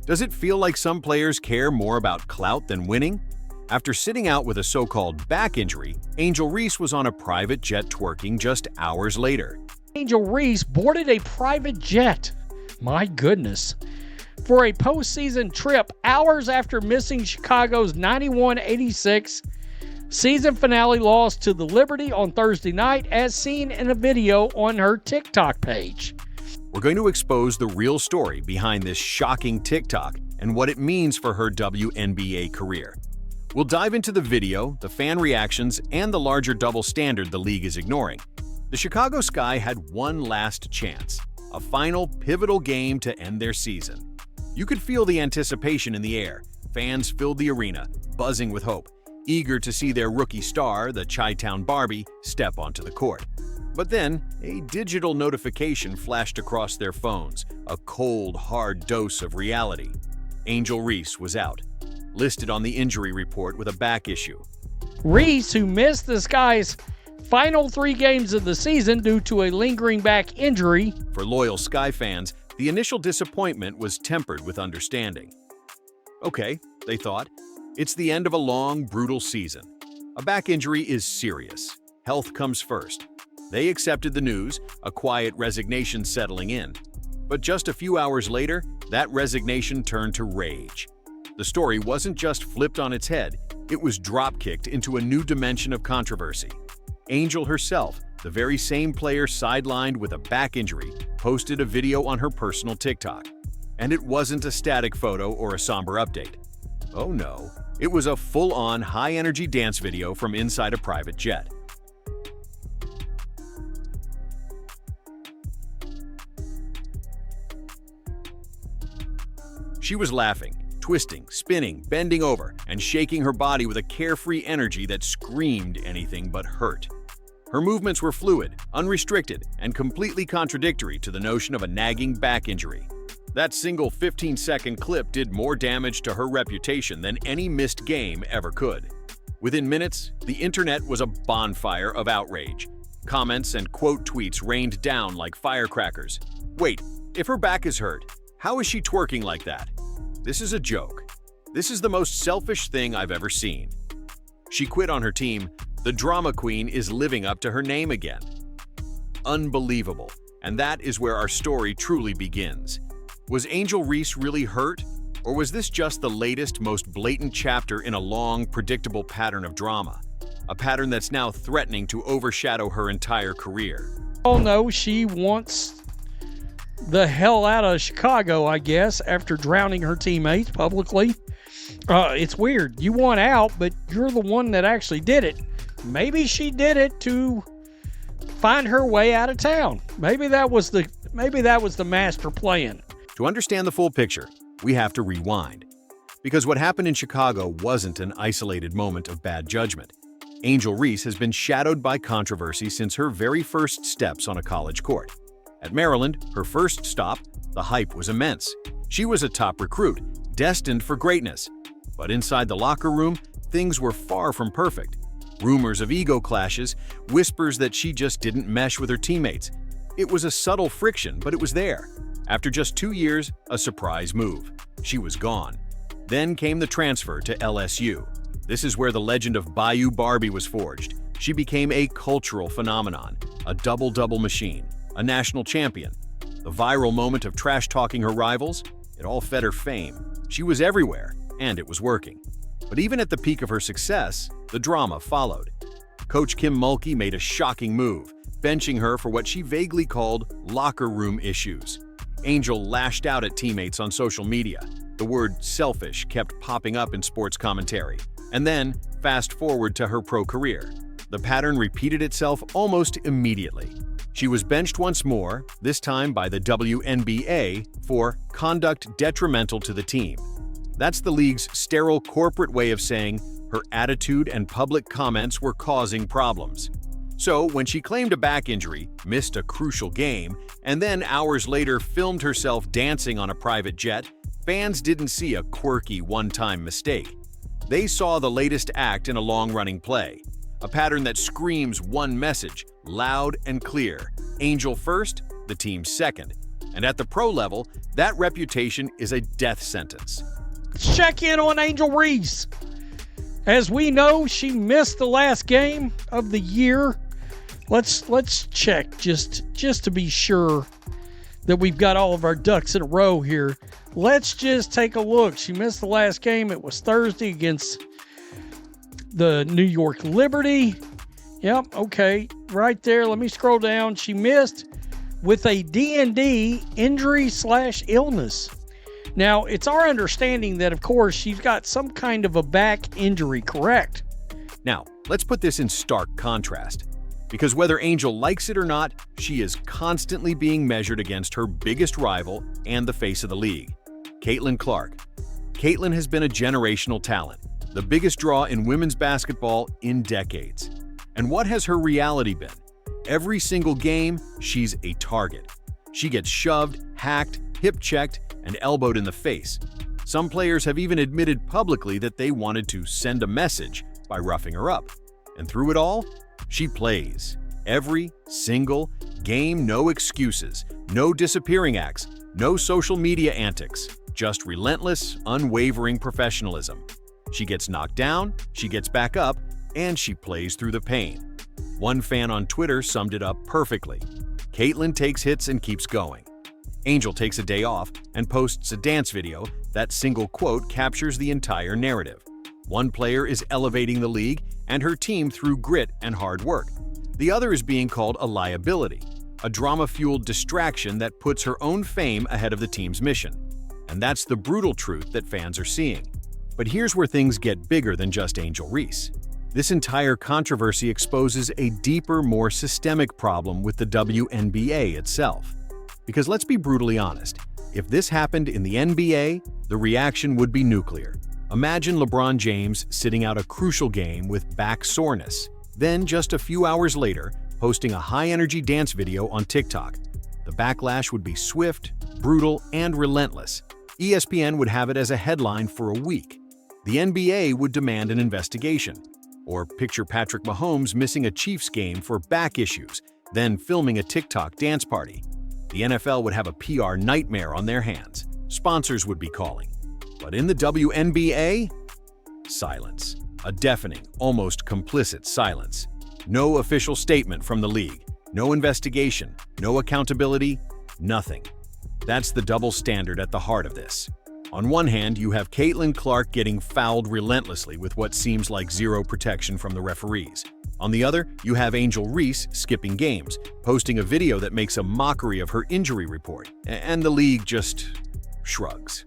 Does it feel like some players care more about clout than winning? After sitting out with a so-called back injury, Angel Reese was on a private jet twerking just hours later. Angel Reese boarded a private jet, my goodness, for a postseason trip hours after missing Chicago's 91-86 season finale loss to the Liberty on Thursday night, as seen in a video on her TikTok page. We're going to expose the real story behind this shocking TikTok and what it means for her WNBA career. We'll dive into the video, the fan reactions, and the larger double standard the league is ignoring. The Chicago Sky had one last chance, a final pivotal game to end their season. You could feel the anticipation in the air. Fans filled the arena, buzzing with hope, eager to see their rookie star, the Chi-Town Barbie, step onto the court. But then, a digital notification flashed across their phones, a cold, hard dose of reality. Angel Reese was out, listed on the injury report with a back issue. Reese, who missed the Sky's final 3 games of the season due to a lingering back injury. For loyal Sky fans, the initial disappointment was tempered with understanding. Okay, they thought, it's the end of a long, brutal season. A back injury is serious. Health comes first. They accepted the news, a quiet resignation settling in. But just a few hours later, that resignation turned to rage. The story wasn't just flipped on its head, it was drop-kicked into a new dimension of controversy. Angel herself, the very same player sidelined with a back injury, posted a video on her personal TikTok. And it wasn't a static photo or a somber update. Oh no, it was a full-on high-energy dance video from inside a private jet. She was laughing, twisting, spinning, bending over, and shaking her body with a carefree energy that screamed anything but hurt. Her movements were fluid, unrestricted, and completely contradictory to the notion of a nagging back injury. That single 15-second clip did more damage to her reputation than any missed game ever could. Within minutes, the internet was a bonfire of outrage. Comments and quote tweets rained down like firecrackers. Wait, if her back is hurt, how is she twerking like that? This is a joke. This is the most selfish thing I've ever seen. She quit on her team. The drama queen is living up to her name again. Unbelievable. And that is where our story truly begins. Was Angel Reese really hurt? Or was this just the latest, most blatant chapter in a long, predictable pattern of drama? A pattern that's now threatening to overshadow her entire career. Oh no, she wants the hell out of Chicago, I guess, after drowning her teammates publicly. It's weird. You want out, but you're the one that actually did it. Maybe she did it to find her way out of town. Maybe that was the master plan. To understand the full picture, we have to rewind. Because what happened in Chicago wasn't an isolated moment of bad judgment. Angel Reese has been shadowed by controversy since her very first steps on a college court. At Maryland, her first stop, the hype was immense. She was a top recruit, destined for greatness. But inside the locker room, things were far from perfect. Rumors of ego clashes, whispers that she just didn't mesh with her teammates. It was a subtle friction, but it was there. After just 2 years, a surprise move. She was gone. Then came the transfer to LSU. This is where the legend of Bayou Barbie was forged. She became a cultural phenomenon, a double-double machine, a national champion. The viral moment of trash-talking her rivals, it all fed her fame. She was everywhere, and it was working. But even at the peak of her success, the drama followed. Coach Kim Mulkey made a shocking move, benching her for what she vaguely called locker room issues. Angel lashed out at teammates on social media. The word selfish kept popping up in sports commentary. And then, fast forward to her pro career. The pattern repeated itself almost immediately. She was benched once more, this time by the WNBA, for conduct detrimental to the team. That's the league's sterile corporate way of saying her attitude and public comments were causing problems. So when she claimed a back injury, missed a crucial game, and then hours later filmed herself dancing on a private jet, fans didn't see a quirky one-time mistake. They saw the latest act in a long-running play, a pattern that screams one message, loud and clear: Angel first, the team second. And at the pro level, that reputation is a death sentence. Let's check in on Angel Reese. As we know, she missed the last game of the year. Let's check just to be sure that we've got all of our ducks in a row here. Let's just take a look. She missed the last game. It was Thursday against the New York Liberty. Yep, okay, right there. Let me scroll down. She missed with a D&D injury/illness. Now, it's our understanding that, of course, she's got some kind of a back injury, correct? Now, let's put this in stark contrast. Because whether Angel likes it or not, she is constantly being measured against her biggest rival and the face of the league, Caitlin Clark. Caitlin has been a generational talent, the biggest draw in women's basketball in decades. And what has her reality been? Every single game, she's a target. She gets shoved, hacked, hip-checked, and elbowed in the face. Some players have even admitted publicly that they wanted to send a message by roughing her up. And through it all, she plays. Every single game, no excuses, no disappearing acts, no social media antics, just relentless, unwavering professionalism. She gets knocked down, she gets back up, and she plays through the pain. One fan on Twitter summed it up perfectly. Caitlin takes hits and keeps going. Angel takes a day off and posts a dance video. That single quote captures the entire narrative. One player is elevating the league and her team through grit and hard work. The other is being called a liability, a drama-fueled distraction that puts her own fame ahead of the team's mission. And that's the brutal truth that fans are seeing. But here's where things get bigger than just Angel Reese. This entire controversy exposes a deeper, more systemic problem with the WNBA itself. Because let's be brutally honest, if this happened in the NBA, the reaction would be nuclear. Imagine LeBron James sitting out a crucial game with back soreness, then just a few hours later, posting a high-energy dance video on TikTok. The backlash would be swift, brutal, and relentless. ESPN would have it as a headline for a week. The NBA would demand an investigation. Or picture Patrick Mahomes missing a Chiefs game for back issues, then filming a TikTok dance party. The NFL would have a PR nightmare on their hands. Sponsors would be calling. But in the WNBA, silence. A deafening, almost complicit silence. No official statement from the league. No investigation. No accountability. Nothing. That's the double standard at the heart of this. On one hand, you have Caitlin Clark getting fouled relentlessly with what seems like zero protection from the referees. On the other, you have Angel Reese skipping games, posting a video that makes a mockery of her injury report, and the league just shrugs.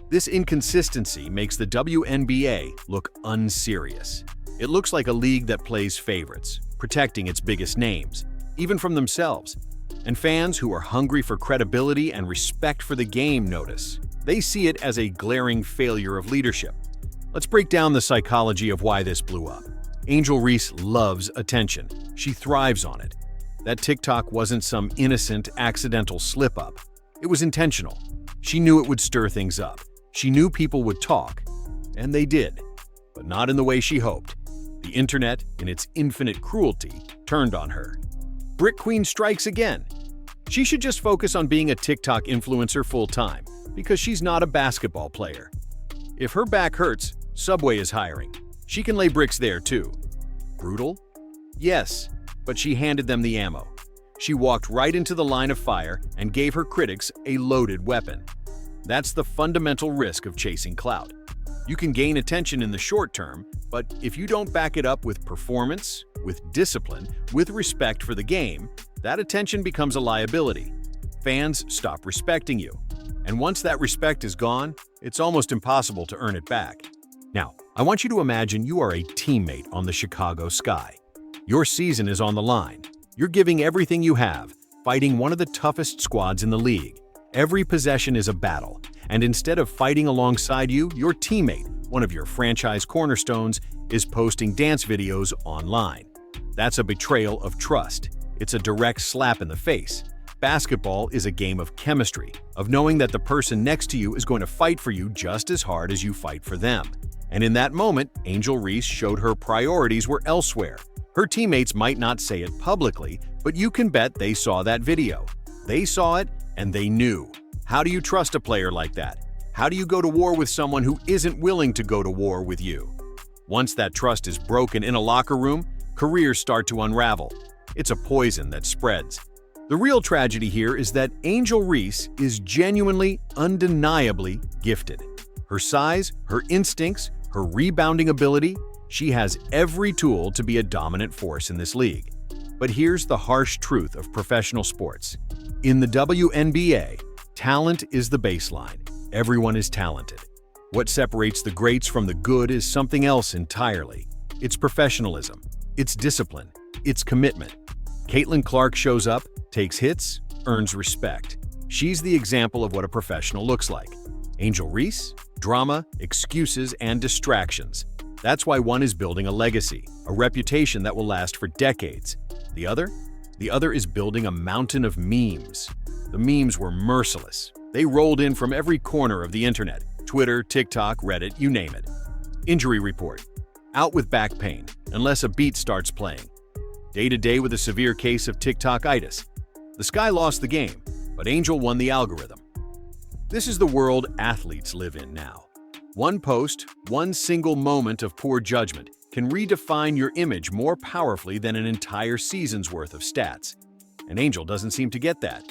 This inconsistency makes the WNBA look unserious. It looks like a league that plays favorites, protecting its biggest names, even from themselves. And fans who are hungry for credibility and respect for the game notice. They see it as a glaring failure of leadership. Let's break down the psychology of why this blew up. Angel Reese loves attention. She thrives on it. That TikTok wasn't some innocent, accidental slip-up. It was intentional. She knew it would stir things up. She knew people would talk. And they did. But not in the way she hoped. The internet, in its infinite cruelty, turned on her. Brick Queen strikes again. She should just focus on being a TikTok influencer full-time, because she's not a basketball player. If her back hurts, Subway is hiring. She can lay bricks there too. Brutal? Yes, but she handed them the ammo. She walked right into the line of fire and gave her critics a loaded weapon. That's the fundamental risk of chasing clout. You can gain attention in the short term, but if you don't back it up with performance, with discipline, with respect for the game, that attention becomes a liability. Fans stop respecting you. And once that respect is gone, it's almost impossible to earn it back. Now, I want you to imagine you are a teammate on the Chicago Sky. Your season is on the line. You're giving everything you have, fighting one of the toughest squads in the league. Every possession is a battle, and instead of fighting alongside you, your teammate, one of your franchise cornerstones, is posting dance videos online. That's a betrayal of trust. It's a direct slap in the face. Basketball is a game of chemistry, of knowing that the person next to you is going to fight for you just as hard as you fight for them. And in that moment, Angel Reese showed her priorities were elsewhere. Her teammates might not say it publicly, but you can bet they saw that video. They saw it, And they knew. How do you trust a player like that? How do you go to war with someone who isn't willing to go to war with you? Once that trust is broken in a locker room, careers start to unravel. It's a poison that spreads. The real tragedy here is that Angel Reese is genuinely, undeniably gifted. Her size, her instincts, her rebounding ability, she has every tool to be a dominant force in this league. But here's the harsh truth of professional sports. In the WNBA, talent is the baseline. Everyone is talented. What separates the greats from the good is something else entirely. It's professionalism. It's discipline. It's commitment. Caitlin Clark shows up, takes hits, earns respect. She's the example of what a professional looks like. Angel Reese? Drama, excuses, and distractions. That's why one is building a legacy, a reputation that will last for decades. The other? The other is building a mountain of memes. The memes were merciless. They rolled in from every corner of the internet. Twitter, TikTok, Reddit, you name it. Injury report. Out with back pain, unless a beat starts playing. Day-to-day with a severe case of TikTok-itis. The Sky lost the game, but Angel won the algorithm. This is the world athletes live in now. One post, one single moment of poor judgment can redefine your image more powerfully than an entire season's worth of stats. And Angel doesn't seem to get that.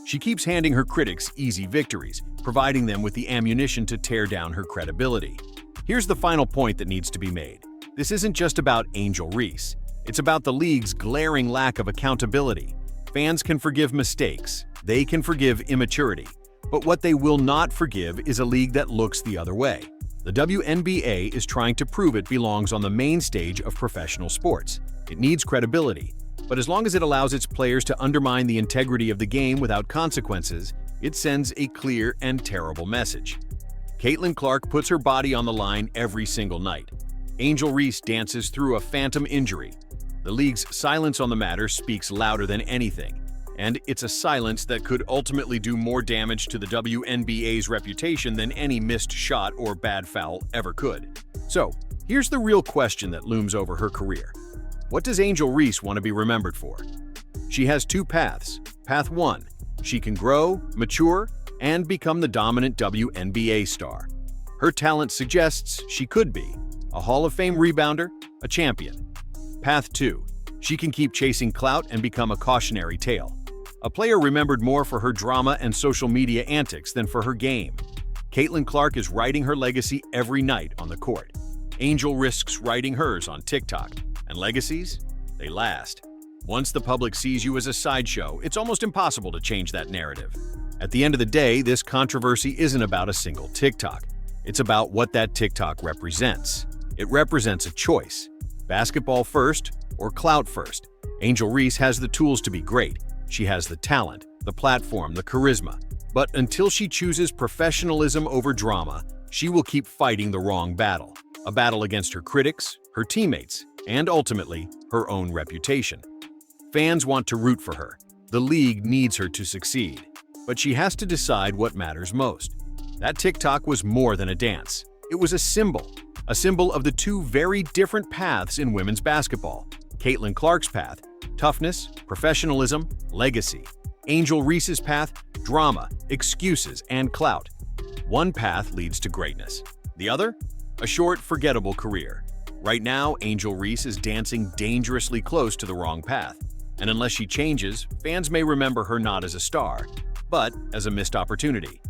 She keeps handing her critics easy victories, providing them with the ammunition to tear down her credibility. Here's the final point that needs to be made. This isn't just about Angel Reese. It's about the league's glaring lack of accountability. Fans can forgive mistakes. They can forgive immaturity. But what they will not forgive is a league that looks the other way. The WNBA is trying to prove it belongs on the main stage of professional sports. It needs credibility. But as long as it allows its players to undermine the integrity of the game without consequences, it sends a clear and terrible message. Caitlin Clark puts her body on the line every single night. Angel Reese dances through a phantom injury. The league's silence on the matter speaks louder than anything. And it's a silence that could ultimately do more damage to the WNBA's reputation than any missed shot or bad foul ever could. So, here's the real question that looms over her career. What does Angel Reese want to be remembered for? She has two paths. Path 1, she can grow, mature, and become the dominant WNBA star. Her talent suggests she could be a Hall of Fame rebounder, a champion. Path 2, she can keep chasing clout and become a cautionary tale. A player remembered more for her drama and social media antics than for her game. Caitlin Clark is writing her legacy every night on the court. Angel risks writing hers on TikTok. And legacies? They last. Once the public sees you as a sideshow, it's almost impossible to change that narrative. At the end of the day, this controversy isn't about a single TikTok. It's about what that TikTok represents. It represents a choice. Basketball first or clout first. Angel Reese has the tools to be great. She has the talent, the platform, the charisma. But until she chooses professionalism over drama, she will keep fighting the wrong battle. A battle against her critics, her teammates, and ultimately, her own reputation. Fans want to root for her. The league needs her to succeed. But she has to decide what matters most. That TikTok was more than a dance. It was a symbol of the two very different paths in women's basketball. Caitlin Clark's path, toughness, professionalism, legacy. Angel Reese's path, drama, excuses, and clout. One path leads to greatness. The other? A short, forgettable career. Right now, Angel Reese is dancing dangerously close to the wrong path. And unless she changes, fans may remember her not as a star, but as a missed opportunity.